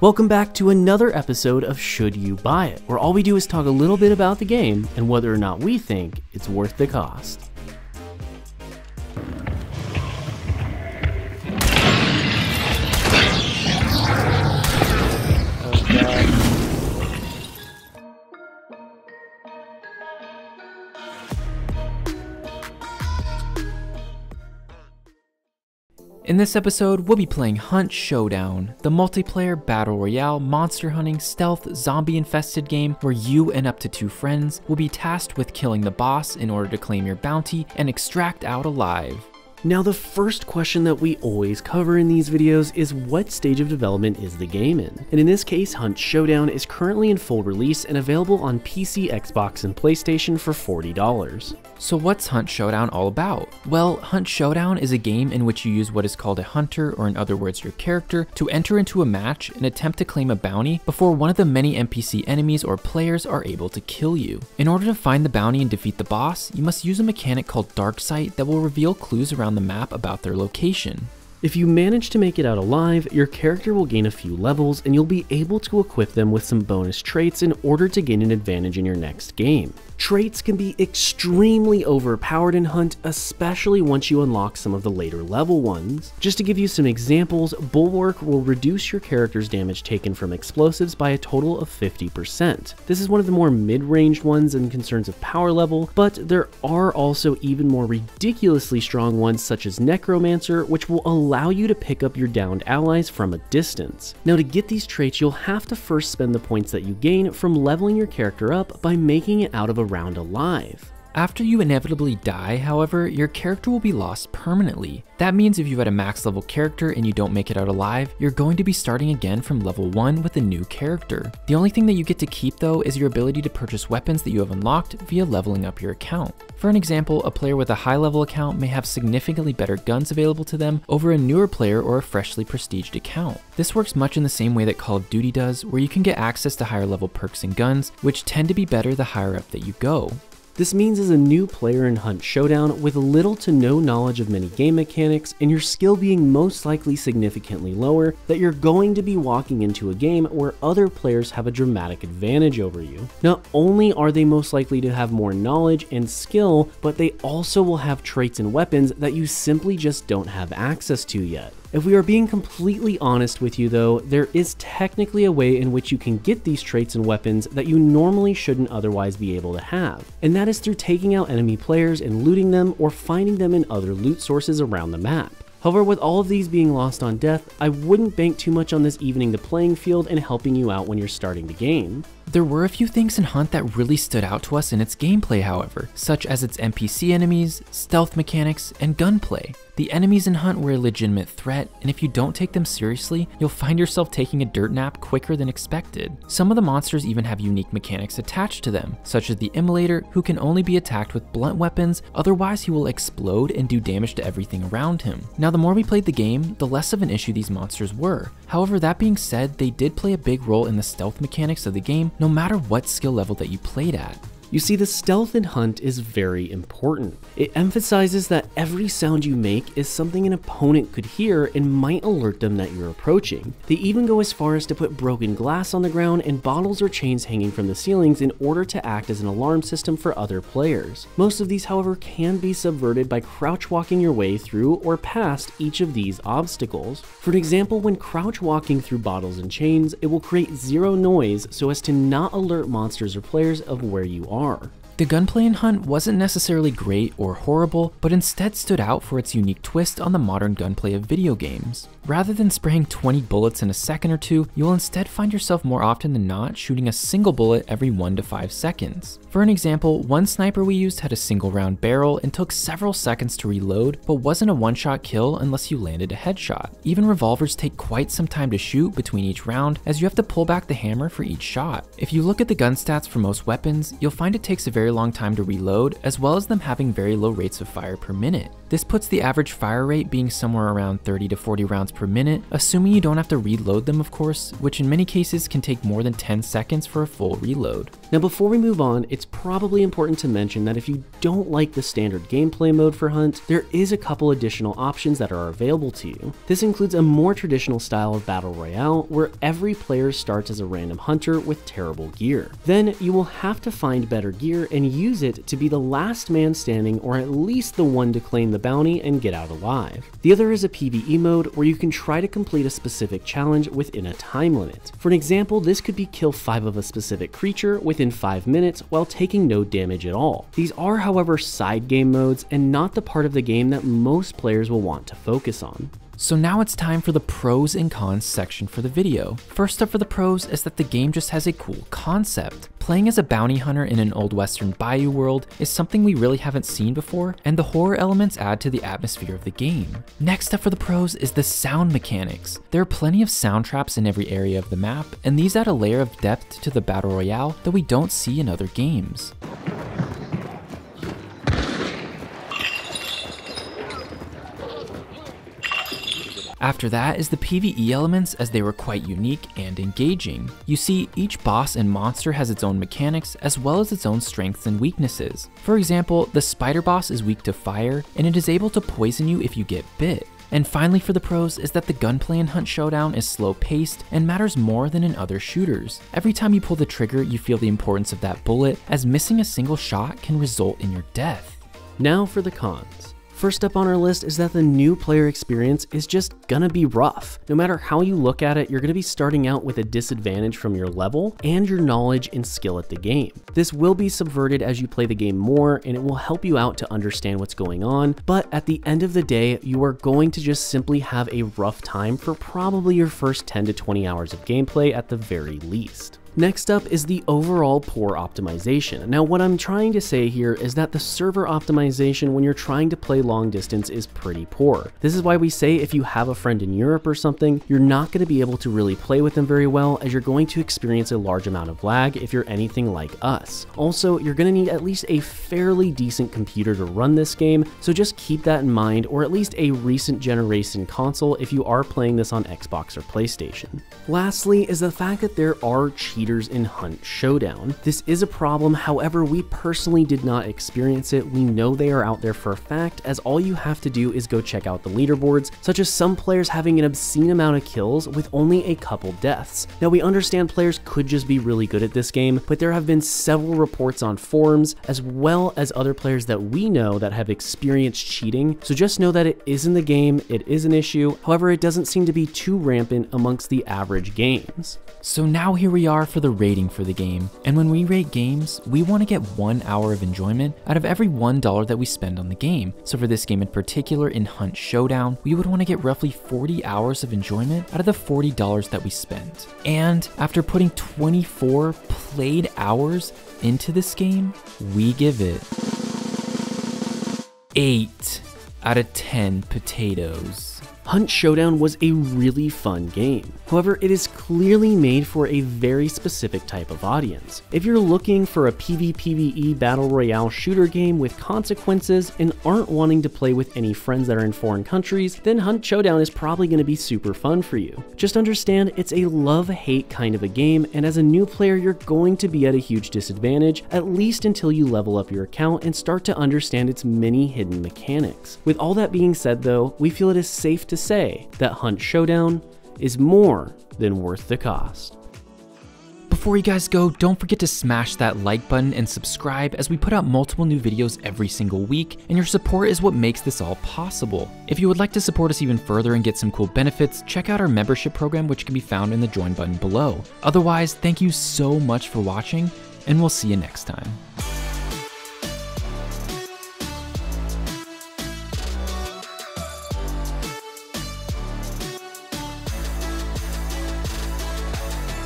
Welcome back to another episode of Should You Buy It, where all we do is talk a little bit about the game and whether or not we think it's worth the cost. In this episode, we'll be playing Hunt Showdown, the multiplayer battle royale monster hunting stealth zombie infested game where you and up to 2 friends will be tasked with killing the boss in order to claim your bounty and extract out alive. Now, the first question that we always cover in these videos is what stage of development is the game in? And in this case, Hunt Showdown is currently in full release and available on PC, Xbox, and PlayStation for $40. So what's Hunt Showdown all about? Well, Hunt Showdown is a game in which you use what is called a hunter, or in other words your character, to enter into a match and attempt to claim a bounty before one of the many NPC enemies or players are able to kill you. In order to find the bounty and defeat the boss, you must use a mechanic called Dark Sight that will reveal clues around the map about their location. If you manage to make it out alive, your character will gain a few levels and you'll be able to equip them with some bonus traits in order to gain an advantage in your next game. Traits can be extremely overpowered in Hunt, especially once you unlock some of the later level ones. Just to give you some examples, Bulwark will reduce your character's damage taken from explosives by a total of 50%. This is one of the more mid-ranged ones in concerns of power level, but there are also even more ridiculously strong ones such as Necromancer, which will allow you to pick up your downed allies from a distance. Now, to get these traits, you'll have to first spend the points that you gain from leveling your character up by making it out of a round alive. After you inevitably die, however, your character will be lost permanently. That means if you had a max level character and you don't make it out alive, you're going to be starting again from level 1 with a new character. The only thing that you get to keep though is your ability to purchase weapons that you have unlocked via leveling up your account. For an example, a player with a high level account may have significantly better guns available to them over a newer player or a freshly prestiged account. This works much in the same way that Call of Duty does, where you can get access to higher level perks and guns, which tend to be better the higher up that you go. This means as a new player in Hunt Showdown with little to no knowledge of many game mechanics and your skill being most likely significantly lower, that you're going to be walking into a game where other players have a dramatic advantage over you. Not only are they most likely to have more knowledge and skill, but they also will have traits and weapons that you simply just don't have access to yet. If we are being completely honest with you though, there is technically a way in which you can get these traits and weapons that you normally shouldn't otherwise be able to have, and that is through taking out enemy players and looting them or finding them in other loot sources around the map. However, with all of these being lost on death, I wouldn't bank too much on this evening the playing field and helping you out when you're starting the game. There were a few things in Hunt that really stood out to us in its gameplay, however, such as its NPC enemies, stealth mechanics, and gunplay. The enemies in Hunt were a legitimate threat, and if you don't take them seriously, you'll find yourself taking a dirt nap quicker than expected. Some of the monsters even have unique mechanics attached to them, such as the Immolator, who can only be attacked with blunt weapons, otherwise he will explode and do damage to everything around him. Now, the more we played the game, the less of an issue these monsters were. However, that being said, they did play a big role in the stealth mechanics of the game, no matter what skill level that you played at. You see, the stealth in Hunt is very important. It emphasizes that every sound you make is something an opponent could hear and might alert them that you're approaching. They even go as far as to put broken glass on the ground and bottles or chains hanging from the ceilings in order to act as an alarm system for other players. Most of these, however, can be subverted by crouch walking your way through or past each of these obstacles. For an example, when crouch walking through bottles and chains, it will create zero noise so as to not alert monsters or players of where you are. The gunplay in Hunt wasn't necessarily great or horrible, but instead stood out for its unique twist on the modern gunplay of video games. Rather than spraying 20 bullets in a second or two, you'll instead find yourself more often than not shooting a single bullet every 1 to 5 seconds. For an example, one sniper we used had a single round barrel and took several seconds to reload, but wasn't a one-shot kill unless you landed a headshot. Even revolvers take quite some time to shoot between each round, as you have to pull back the hammer for each shot. If you look at the gun stats for most weapons, you'll find it takes a very long time to reload, as well as them having very low rates of fire per minute. This puts the average fire rate being somewhere around 30 to 40 rounds per minute, assuming you don't have to reload them of course, which in many cases can take more than 10 seconds for a full reload. Now before we move on, it's probably important to mention that if you don't like the standard gameplay mode for Hunt, there is a couple additional options that are available to you. This includes a more traditional style of battle royale where every player starts as a random hunter with terrible gear. Then you will have to find better gear and use it to be the last man standing, or at least the one to claim the bounty and get out alive. The other is a PvE mode where you can try to complete a specific challenge within a time limit. For an example, this could be kill 5 of a specific creature within 5 minutes while taking no damage at all. These are, however, side game modes and not the part of the game that most players will want to focus on. So now it's time for the pros and cons section for the video. First up for the pros is that the game just has a cool concept. Playing as a bounty hunter in an old western bayou world is something we really haven't seen before, and the horror elements add to the atmosphere of the game. Next up for the pros is the sound mechanics. There are plenty of sound traps in every area of the map, and these add a layer of depth to the battle royale that we don't see in other games. After that is the PvE elements, as they were quite unique and engaging. You see, each boss and monster has its own mechanics as well as its own strengths and weaknesses. For example, the spider boss is weak to fire and it is able to poison you if you get bit. And finally for the pros is that the gunplay in Hunt Showdown is slow paced and matters more than in other shooters. Every time you pull the trigger, you feel the importance of that bullet, as missing a single shot can result in your death. Now for the cons. First up on our list is that the new player experience is just gonna be rough. No matter how you look at it, you're gonna be starting out with a disadvantage from your level and your knowledge and skill at the game. This will be subverted as you play the game more, and it will help you out to understand what's going on, but at the end of the day, you are going to just simply have a rough time for probably your first 10 to 20 hours of gameplay at the very least. Next up is the overall poor optimization. Now what I'm trying to say here is that the server optimization when you're trying to play long distance is pretty poor. This is why we say if you have a friend in Europe or something, you're not going to be able to really play with them very well, as you're going to experience a large amount of lag if you're anything like us. Also, you're going to need at least a fairly decent computer to run this game, so just keep that in mind, or at least a recent generation console if you are playing this on Xbox or PlayStation. Lastly is the fact that there are cheaters in Hunt Showdown. This is a problem, however, we personally did not experience it. We know they are out there for a fact, as all you have to do is go check out the leaderboards, such as some players having an obscene amount of kills with only a couple deaths. Now we understand players could just be really good at this game, but there have been several reports on forums, as well as other players that we know that have experienced cheating, so just know that it is in the game, it is an issue, however it doesn't seem to be too rampant amongst the average games. So now here we are for the rating for the game, and when we rate games, we want to get 1 hour of enjoyment out of every $1 that we spend on the game. So for this game in particular, in Hunt Showdown, we would want to get roughly 40 hours of enjoyment out of the $40 that we spent. And after putting 24 played hours into this game, we give it 8 out of 10 potatoes. Hunt Showdown was a really fun game. However, it is clearly made for a very specific type of audience. If you're looking for a PvPvE battle royale shooter game with consequences and aren't wanting to play with any friends that are in foreign countries, then Hunt Showdown is probably going to be super fun for you. Just understand it's a love-hate kind of a game, and as a new player, you're going to be at a huge disadvantage, at least until you level up your account and start to understand its many hidden mechanics. With all that being said though, we feel it is safe to say that Hunt Showdown is more than worth the cost. Before you guys go, don't forget to smash that like button and subscribe, as we put out multiple new videos every single week, and your support is what makes this all possible. If you would like to support us even further and get some cool benefits, check out our membership program, which can be found in the join button below. Otherwise, thank you so much for watching, and we'll see you next time.